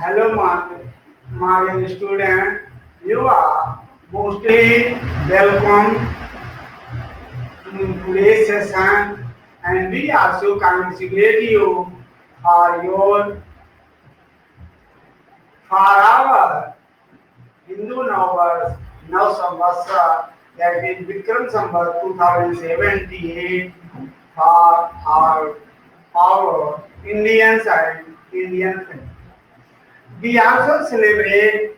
Hello, my student. You are mostly welcome to today's session, and we also congratulate you for your for our Hindu novels Nav Samvatsara, that is Vikram Samvat 2078 for our Indian side, Indian film. We also celebrate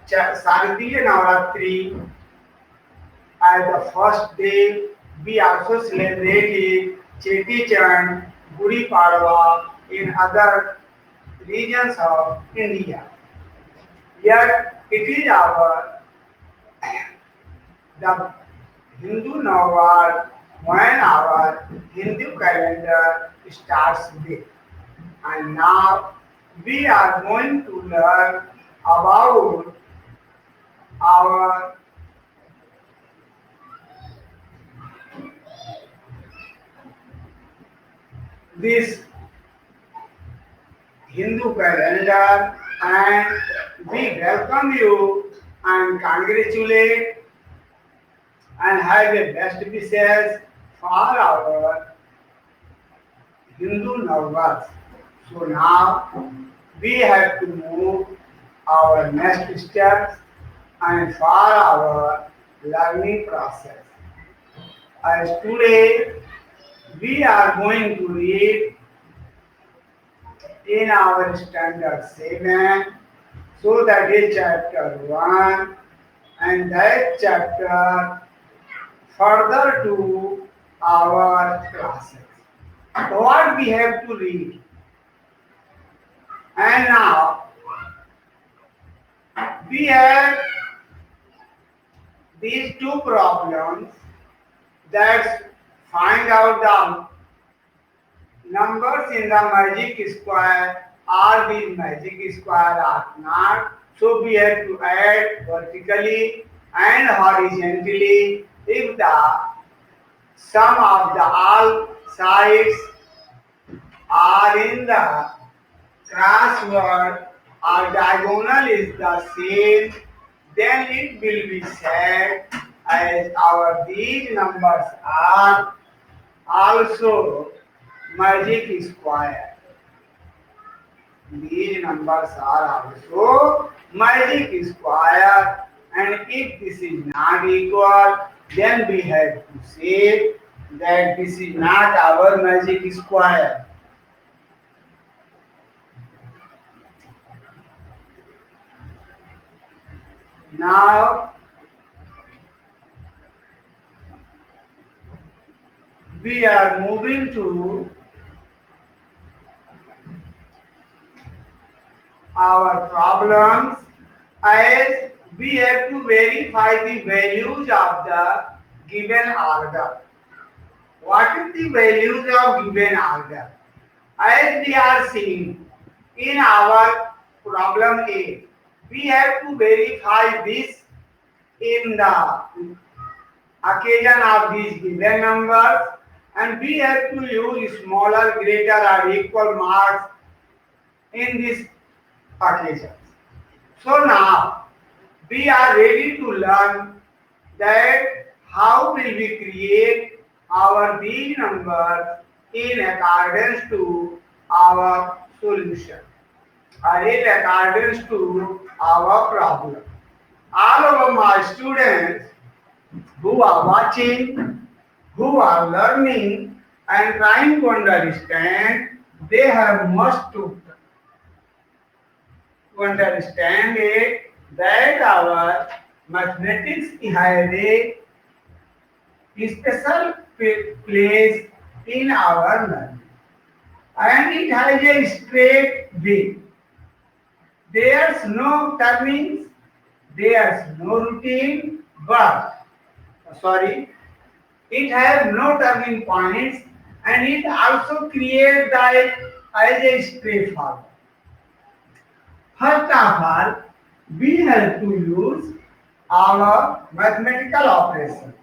Sardiya Navaratri as the first day. We also celebrated Cheti Chand, Gudi Padwa in other regions of India. Yet it is the Hindu Navaratri when our Hindu calendar starts with. And now we are going to learn about our this Hindu calendar, and we welcome you and congratulate and have a best wishes for our Hindu Navratri. So now we have to move our next steps and for our learning process. As today we are going to read in our standard 7, so that is chapter 1, and that chapter further to our classes. So what we have to read. And now we have these two problems, that find out the numbers in the magic square. Are these magic square or not? So we have to add vertically and horizontally if the sum of the all sides are in the crossword or diagonal is the same, then it will be said as our these numbers are also magic square. These numbers are also magic square, and if this is not equal, then we have to say that this is not our magic square. Now we are moving to our problems, as we have to verify the values of the given order. What is the values of given order? As we are seeing in our problem A, we have to verify this in the occasion of these given numbers, and we have to use smaller, greater or equal marks in this occasion. So now we are ready to learn that how will we create our these numbers in accordance to our solution or in accordance to our problem. All of my students who are watching, who are learning and trying to understand, they have must to understand it that our mathematics has a special place in our learning, and it has a straight way. There's no turnings, there's no routine, but it has no turning points, and it also creates that as a straightforward. First of all, we have to use our mathematical operation.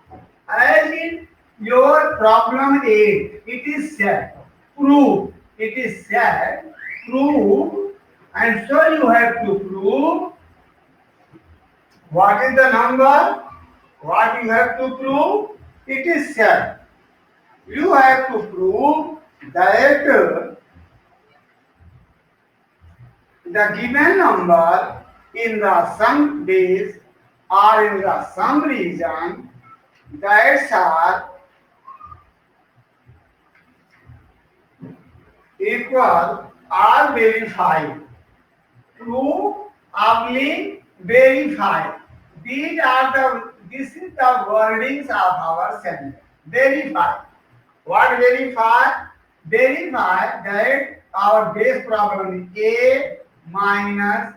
As in your problem 8, it is said, prove. It is said, prove And so you have to prove what is the number, what you have to prove, it is 7. You have to prove that the given number in the some days or in the some region that are equal or verified. Prove, only verify. This is the wordings of our sentence. Verify. What verify? Verify that our base problem is A minus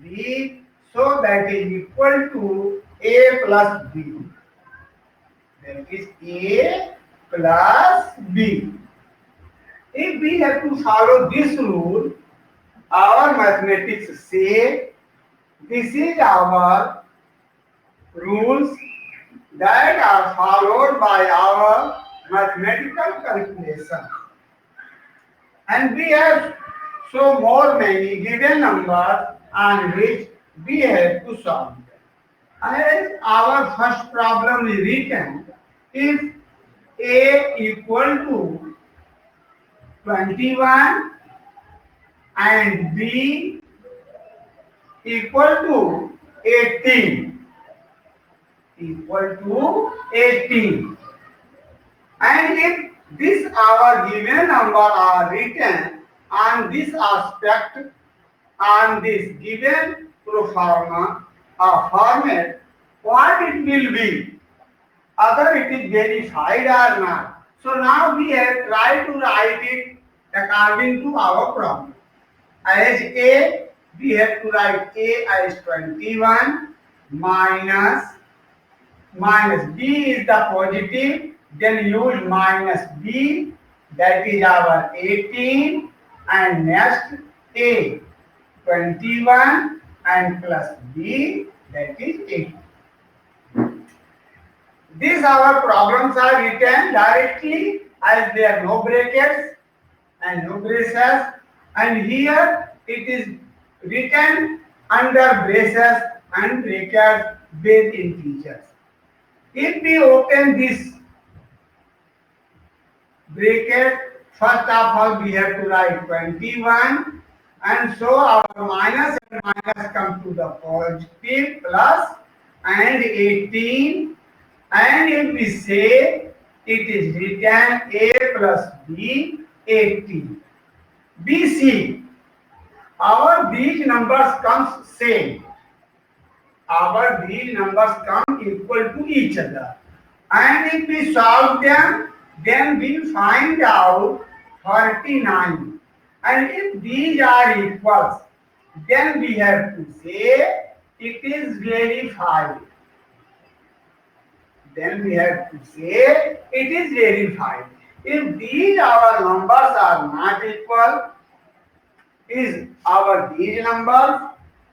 B, so that is equal to A plus B. That is A plus B. If we have to follow this rule, our mathematics say this is our rules that are followed by our mathematical calculation. And we have so more many given numbers on which we have to solve them. As our first problem is written, if A equal to 21 and B equal to 18, and if this our given number are written on this aspect, on this given pro forma or format, what it will be, whether it is verified or not. So now we have tried to write it according to our problem. As A, we have to write A as 21 minus B is the positive, then use minus B, that is our 18, and next A 21 and plus B, that is 18. These our problems are written directly as there are no brackets and no braces, and here it is written under braces and brackets with integers. If we open this bracket, first of all we have to write 21, and so our minus and minus come to the positive, plus and 18, and if we say it is written A plus B 18. BC, these numbers comes same. These numbers come equal to each other, and if we solve them, then we find out 39. And if these are equals, then we have to say it is verified. Then we have to say it is verified. If these our numbers are not equal, is these numbers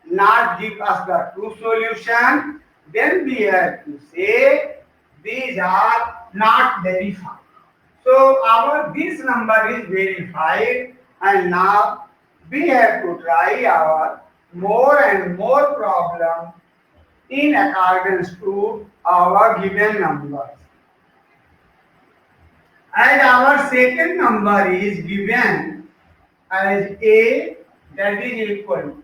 not give us the true solution, then we have to say these are not verified. So this number is verified, and now we have to try our more and more problems in accordance to our given numbers. And our second number is given as A, that is equal to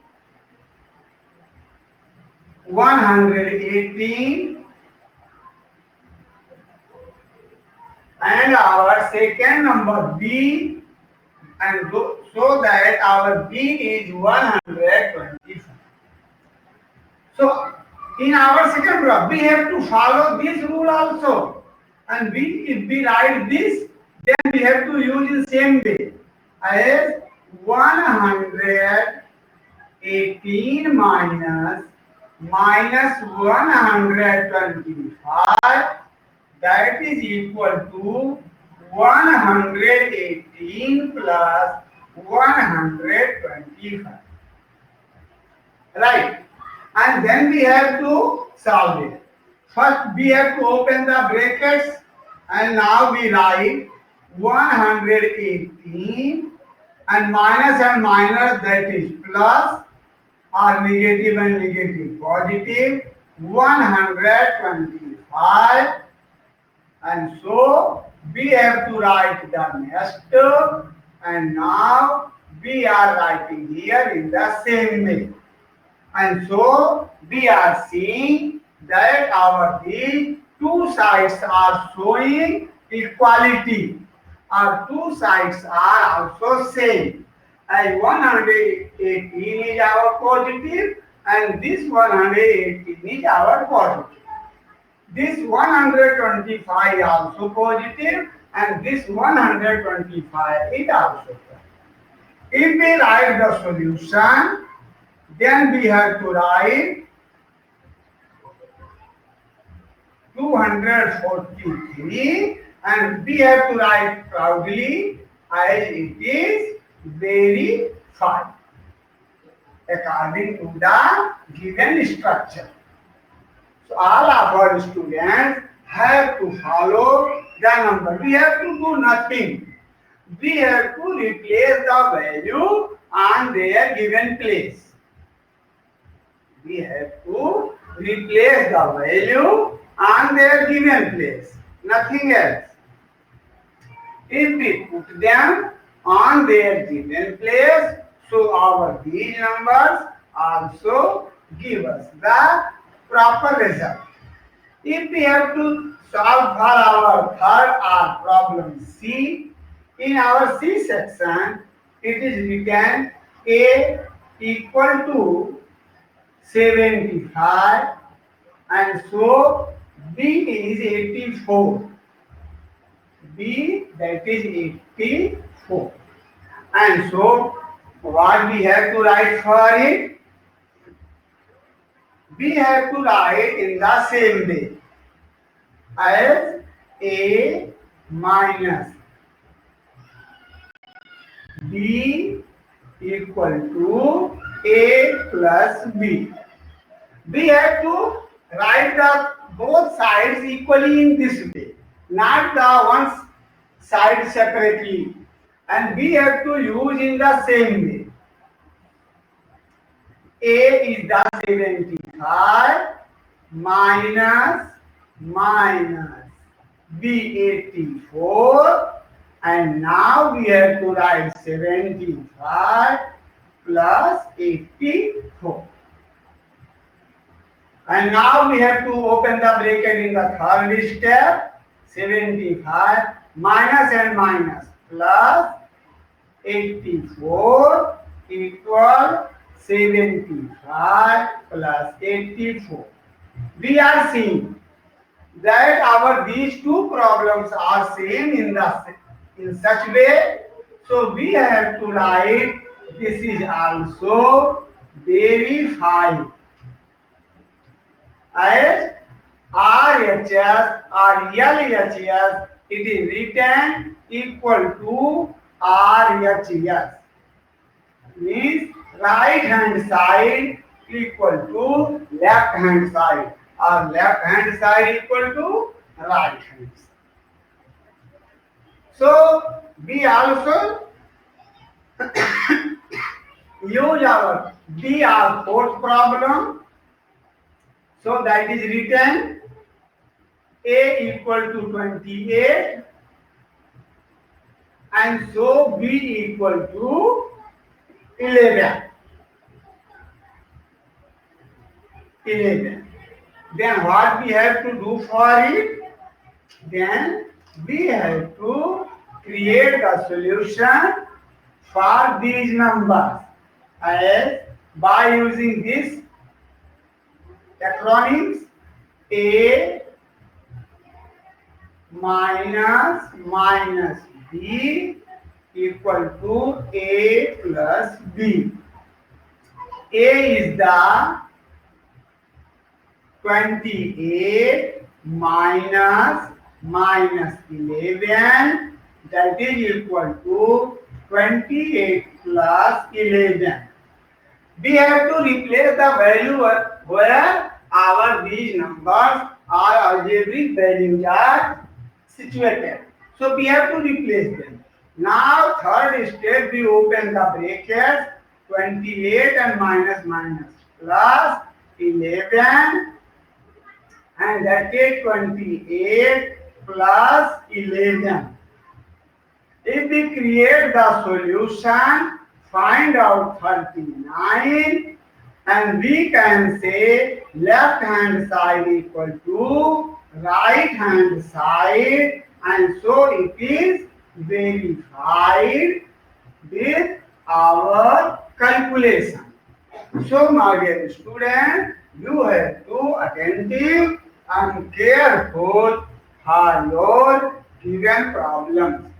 118, and our second number B, and so that our B is 125. So in our second problem, we have to follow this rule also, and if we write this, then we have to use the same way as 118 minus 125, that is equal to 118 plus 125. Right? And then we have to solve it. First we have to open the brackets, and now we write 118 and minus, that is plus or negative and negative, positive 125, and so we have to write the next, and now we are writing here in the same way. And so we are seeing that our these two sides are showing equality. Our two sides are also same. And 118 is our positive and this 118 is our positive. This 125 also positive and this 125 is also positive. If we write the solution, then we have to write 243 and we have to write proudly as it is verified according to the given structure. So all our students have to follow the number. We have to do nothing. We have to replace the value on their given place. We have to replace the value on their given place, nothing else. If we put them on their given place, so our these numbers also give us the proper result. If we have to solve for our third or problem C, in our C section, it is written A equal to 75 and so B is 84. B, that is 84. And so what we have to write for it? We have to write in the same way as A minus B equal to A plus B. We have to write the both sides equally in this way, not the one side separately, and we have to use in the same way. A is the 75 minus B 84, and now we have to write 75 plus 84. And now we have to open the bracket in the third step. 75 minus and minus plus 84 equal 75 plus 84. We are seeing that our these two problems are same in such way. So we have to write this is also verified as RHS or LHS. It is written equal to RHS, means right hand side equal to left hand side or left hand side equal to right hand side. So we also use our DR fourth problem. So that is written A equal to 28 and so B equal to 11. Then what we have to do for it? Then we have to create a solution for these numbers as by using this acronyms A minus B equal to A plus B. A is the 28 minus 11, that is equal to 28 plus 11. We have to replace the value where our these numbers or algebraic values are situated. So we have to replace them. Now third step, we open the brackets, 28 and minus minus plus 11, and that is 28 plus 11. If we create the solution, find out 39, and we can say left hand side equal to right hand side, and so it is verified with our calculation. So my dear student, you have to attentive and careful for your given problems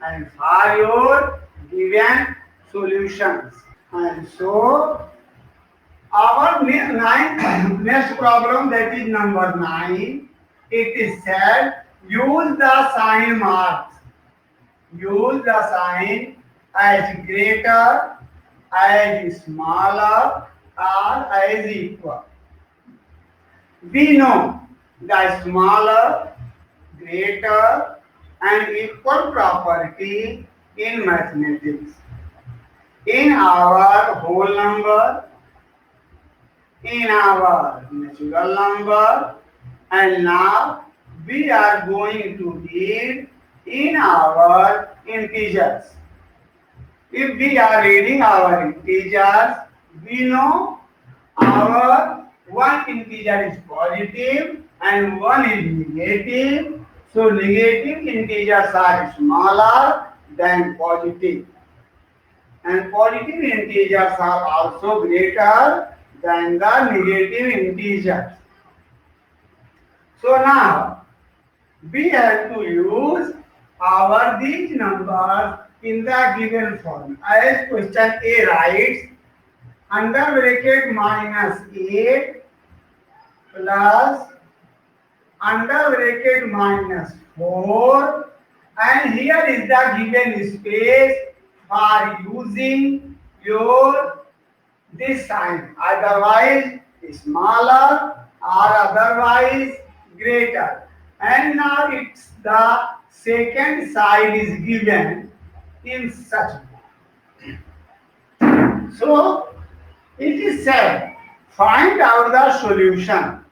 and for your given solutions. And so our next problem, that is number 9, it is said use the sign marks. Use the sign as greater, as smaller, or as equal. We know the smaller, greater, and equal property in mathematics. In our whole number, in our natural number, and now we are going to read in our integers. If we are reading our integers, we know our one integer is positive and one is negative. So negative integers are smaller than positive, and positive integers are also greater than the negative integers. So now we have to use these numbers in the given form. As question A writes, under bracket minus 8 plus under bracket minus 4, and here is the given space for using your this sign, otherwise smaller or otherwise greater. And now it's the second side is given in such way. So it is said, find out the solution.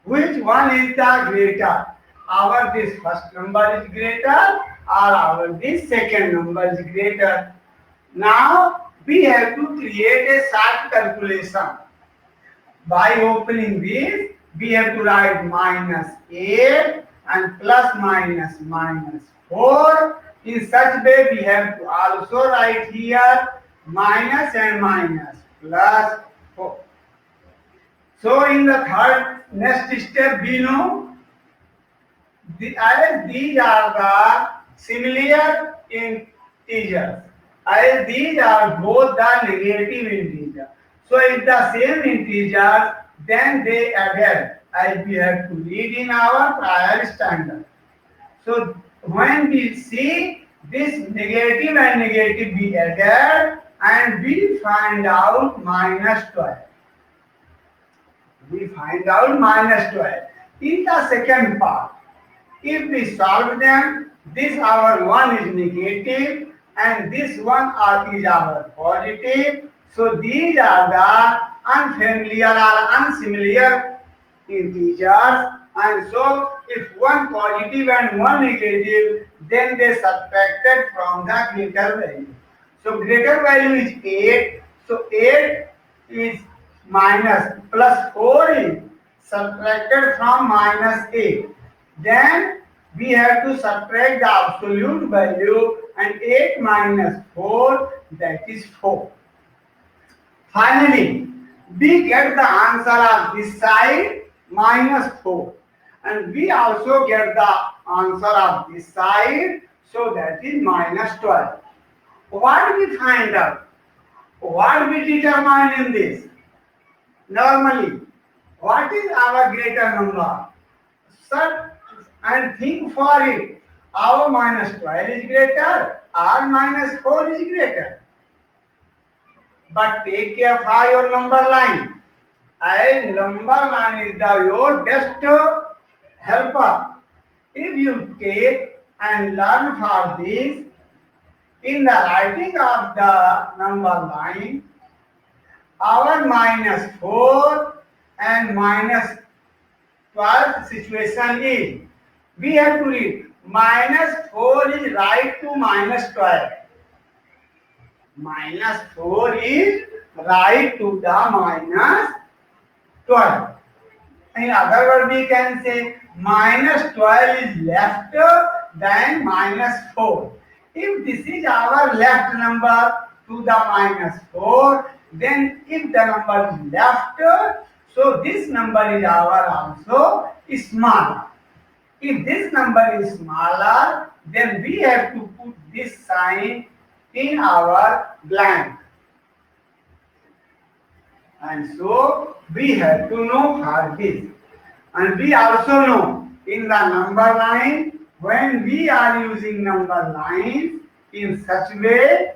Which one is the greater? Our this first number is greater, or our this second number is greater. Now we have to create a short calculation. By opening this, we have to write minus 8 and plus minus minus 4. In such way, we have to also write here minus and minus plus 4. So in the third next step, we know as these are the similar integers, as these are both the negative integers. So if the same integers, then they added, as we have to read in our prior standard. So when we see this negative and negative be added, and we find out minus 12. We find out minus 12. In the second part, if we solve them, this our one is negative and this one is our positive. So these are the unfamiliar or unsimilar integers, and so if one positive and one negative, then they subtracted from the greater value. So greater value is 8. So 8 is minus plus 4 is subtracted from minus 8. Then we have to subtract the absolute value, and 8 minus 4, that is 4. Finally, we get the answer of this side minus 4, and we also get the answer of this side, so that is minus 12. What we find out? What we determine in this? Normally, what is our greater number? Search and think for it. Our minus 12 is greater, our minus 4 is greater. But take care of your number line. And number line is your best helper. If you take and learn for this, In the writing of the number line, our -4 and -12 situation is, we have to read -4 is right to -12. -4 is right to the -12. In other words, we can say -12 is left than -4. If this is our left number to the -4, then if the number is left, so this number is our also smaller. If this number is smaller, then we have to put this sign in our blank. And so we have to know for this. And we also know in the number line, when we are using number lines in such way,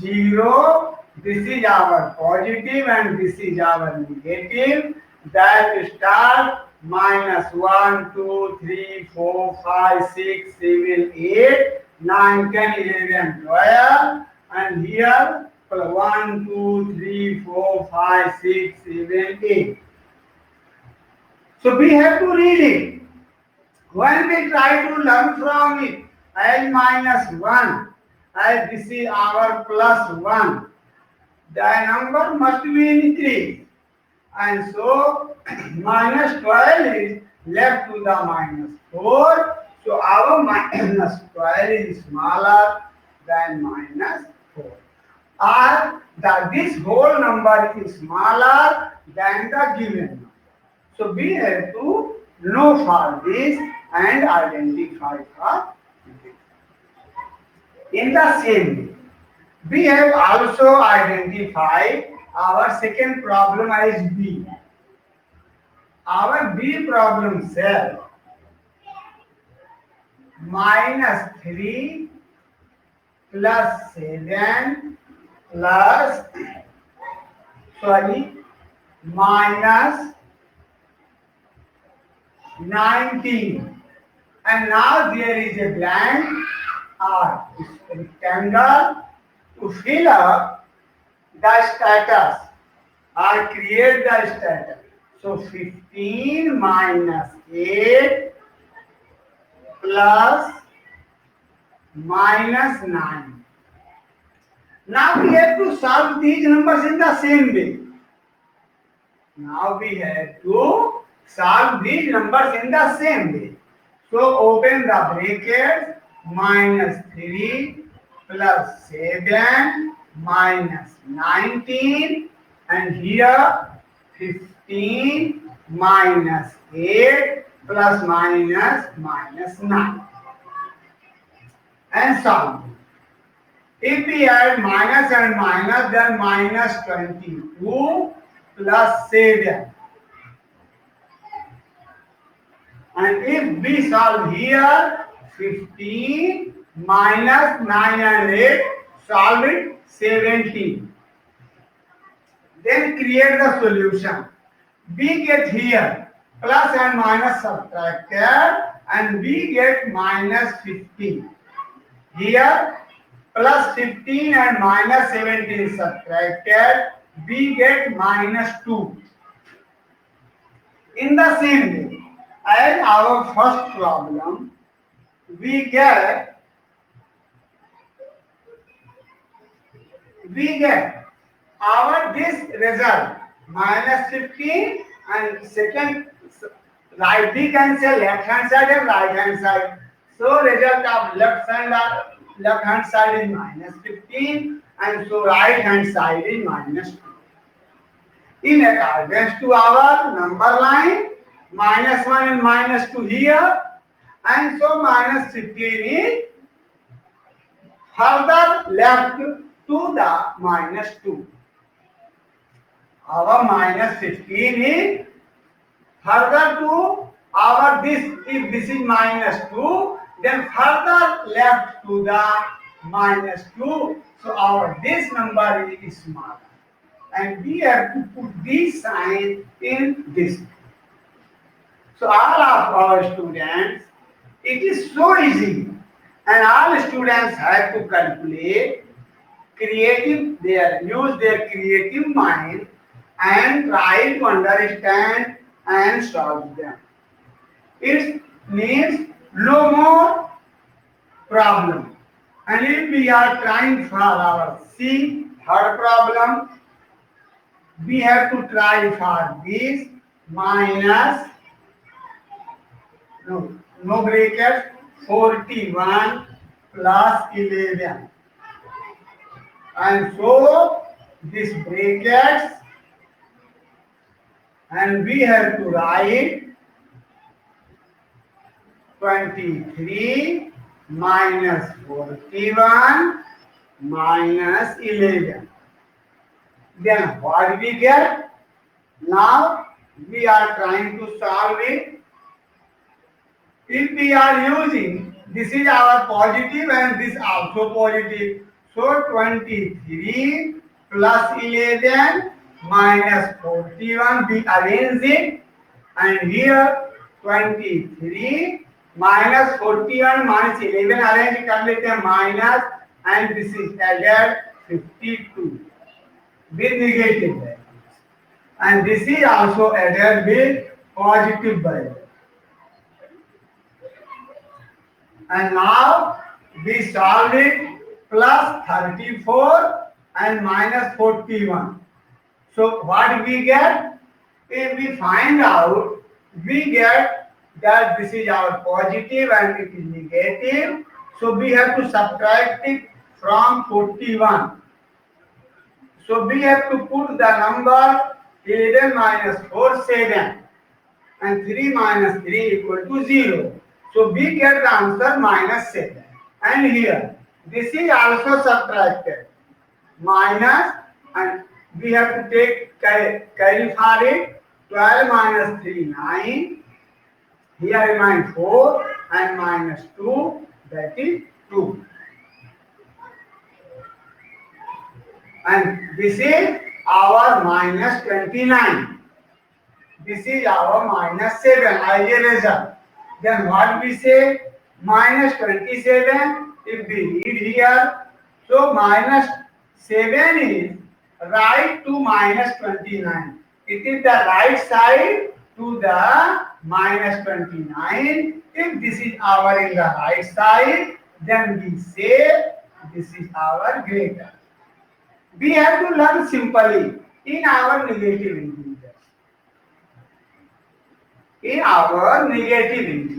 0, this is our positive and this is our negative, that start -1, 2, 3, 4, 5, 6, 7, 8, 9, 10, 11, 12, and here 1, 2, 3, 4, 5, 6, 7, 8. So we have to read it. When we try to learn from it, as -1, as this is our +1, the number must be increased. And so -12 is left to the -4. So our -12 is smaller than -4. Or this whole number is smaller than the given number. So we have to know for this and identify for this. In the same way, we have also identified our second problem as B. Our B problem says -3 plus 7 plus -19, and now there is a blank or rectangle to fill up the status or create the status. So 15 minus 8 plus -9. Now we have to solve these numbers in the same way. Now we have to solve these numbers in the same way. So open the bracket, -3 plus 7 minus 19, and here 15 minus 8 plus -9. And solve. If we add minus and minus, then -22 plus 7. And if we solve here, 15 minus 9 and 8, solve it 17. Then create the solution. We get here plus and minus subtracted, and we get -15. Here plus 15 and -17 subtracted, we get -2. In the same way, as our first problem, we get our this result -15, and second, right, we can say left hand side and right hand side. So result of left hand side is -15, and so right hand side is -2. In accordance to our number line, -1 and -2 here, and so -15 is further left to the -2. Our -15 is further to our this. If this is -2, then further left to the -2. So our this number is smaller, and we have to put this sign in this. So all of our students, it is so easy, and all students have to calculate use their creative mind and try to understand and solve them. It means no more problem. And if we are trying for our third problem, we have to try for this minus no bracket 41 plus 11, and so this brackets, and we have to write 23 minus 41 minus 11. Then what we get? Now we are trying to solve it. If we are using, this is our positive and this also positive. So 23 plus 11 minus 41, we arrange it, and here 23 minus 41 minus 11 arrange कर लेते हैं minus, and this is added 52 with negative value, and this is also added with positive value. And now we solve it, plus 34 and minus 41. So what we get? If we find out, we get that this is our positive and it is negative. So we have to subtract it from 41. So we have to put the number 11 minus 4, 7, and 3 minus 3 equal to 0. So we get the answer minus 7. And here, this is also subtracted. Minus, and we have to take carry for it. 12 minus 3, 9. Here remains 4 and minus 2, that is 2. And this is our minus 29. This is our minus 7, ideal result. Then what we say? Minus 27, if we read here, so minus 7 is right to minus 29. It is the right side to the minus 29. If this is our in the right side, then we say this is our greater. We have to learn simply in our negative integers. In our negative integers,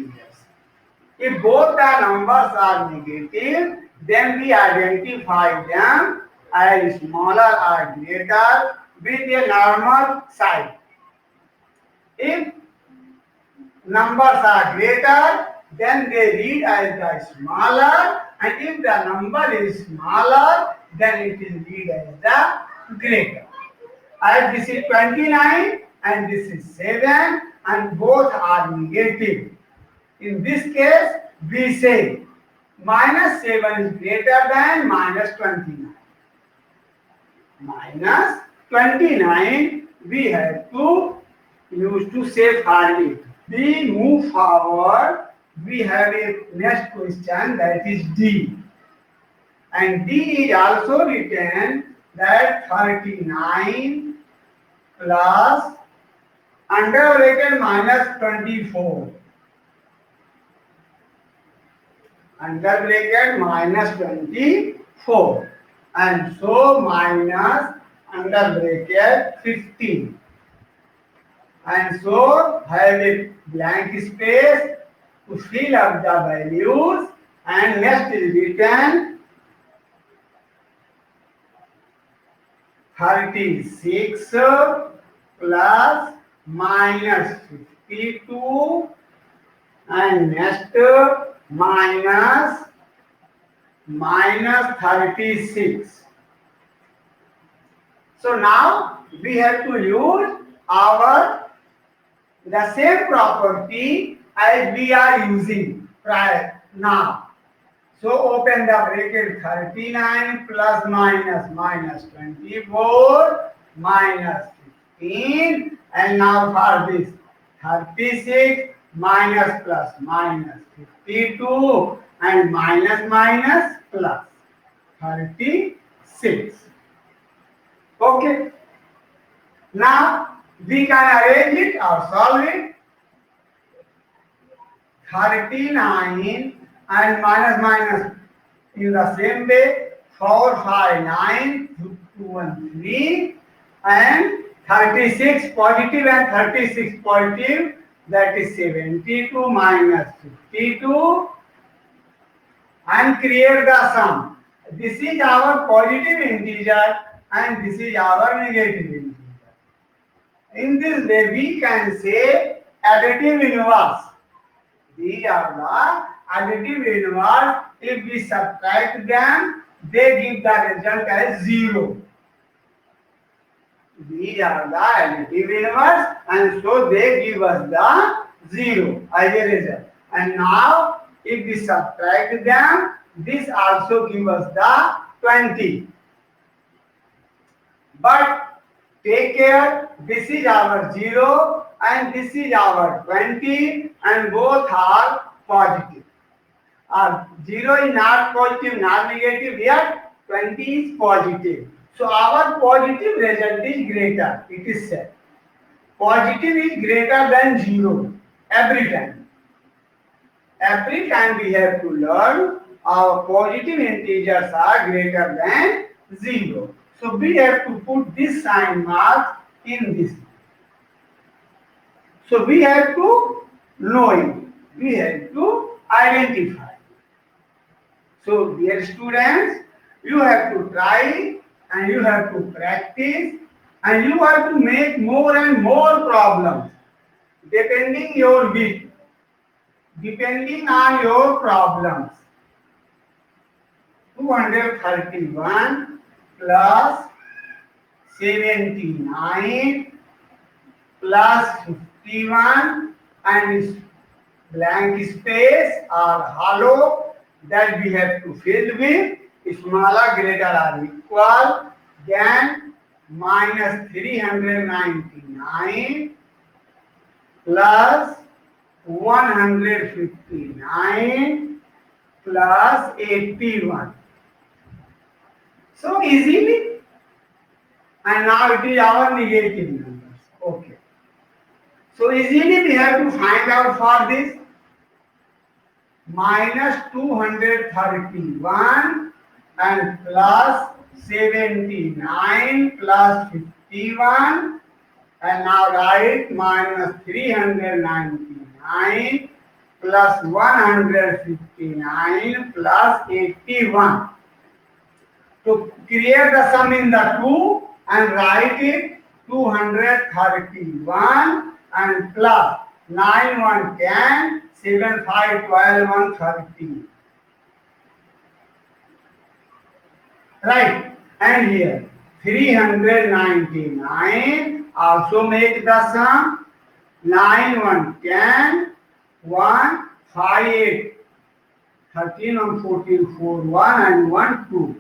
if both the numbers are negative, then we identify them as smaller or greater with a normal sign. If numbers are greater, then they read as the smaller, and if the number is smaller, then it is read as the greater. As this is 29 and this is 7, and both are negative. In this case, we say minus 7 is greater than minus 29. Minus 29, we have to use to say for it. We move forward. We have a next question, that is D. And D is also written that 39 plus under bracket minus 24. Under bracket minus 24. And so minus under bracket 15. And so have a blank space to fill up the values, and next is written 36 plus minus 52, and next minus 36. So now we have to use the same property as we are using prior now. So open the bracket, 39 plus minus 24 minus 15, and now for this 36 minus plus minus 52 and minus minus plus 36. Okay. Now we can arrange it or solve it. 39 and minus minus in the same way. 4, 5, 9, 2, 1, 3 and 36 positive and 36 positive, that is 72 minus 52 and create the sum. This is our positive integer and this is our negative integer. In this way we can say additive inverse. These are the additive inverse. If we subtract them, they give the result as 0. These are the additive inverse and so they give us the 0 as a result. And now if we subtract them, this also gives us the 20. But take care, this is our 0 and this is our 20 and both are positive. 0 is not positive, not negative, yet 20 is positive. So our positive result is greater, it is said. Positive is greater than 0 every time. Every time we have to learn our positive integers are greater than 0. So we have to put this sign mark in this. So we have to know it. We have to identify. So dear students, you have to try and you have to practice and you have to make more and more problems depending your wish, depending on your problems. 231 plus 79 plus 51 and blank space or hollow that we have to fill with smaller greater or equal than minus 399 plus 159 plus 81. So easily, and now it is our negative numbers. Okay. So easily we have to find out for this minus 231 and plus 79 plus 51 and now write minus 399 plus 159 plus 81. To create the sum in the 2 and write it 231 and plus 9 1 10 7 5 12 1 13. Right, and here 399 also make the sum 9 1 10 1 5 8 13 1 14 4 1 and 1 2.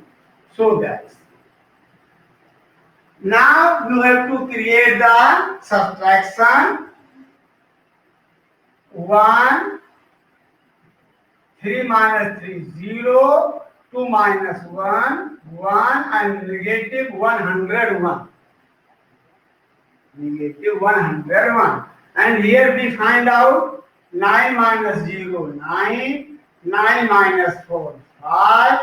So that's. Now you have to create the subtraction. 1 3 minus 3 0 2 minus 1 1 and negative 101. Negative 101. And here we find out 9 minus 0 9 9 minus 4 5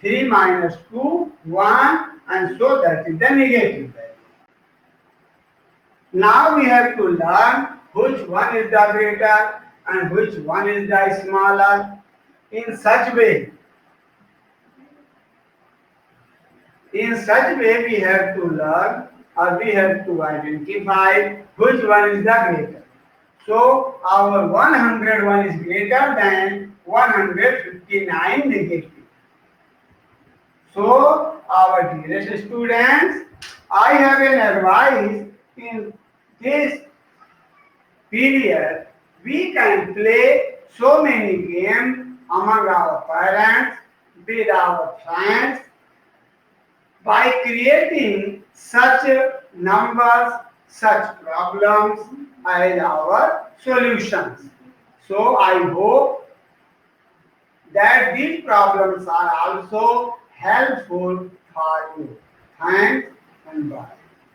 3 minus 2 1 and so that is the negative value. Now we have to learn which one is the greater and which one is the smaller. In such way we have to learn or we have to identify which one is the greater. So our 101 is greater than 159 negative. So our dearest students, I have an advice. In this period we can play so many games among our parents, with our friends, by creating such numbers, such problems as our solutions. So I hope that these problems are also helpful for you. Thanks and bye.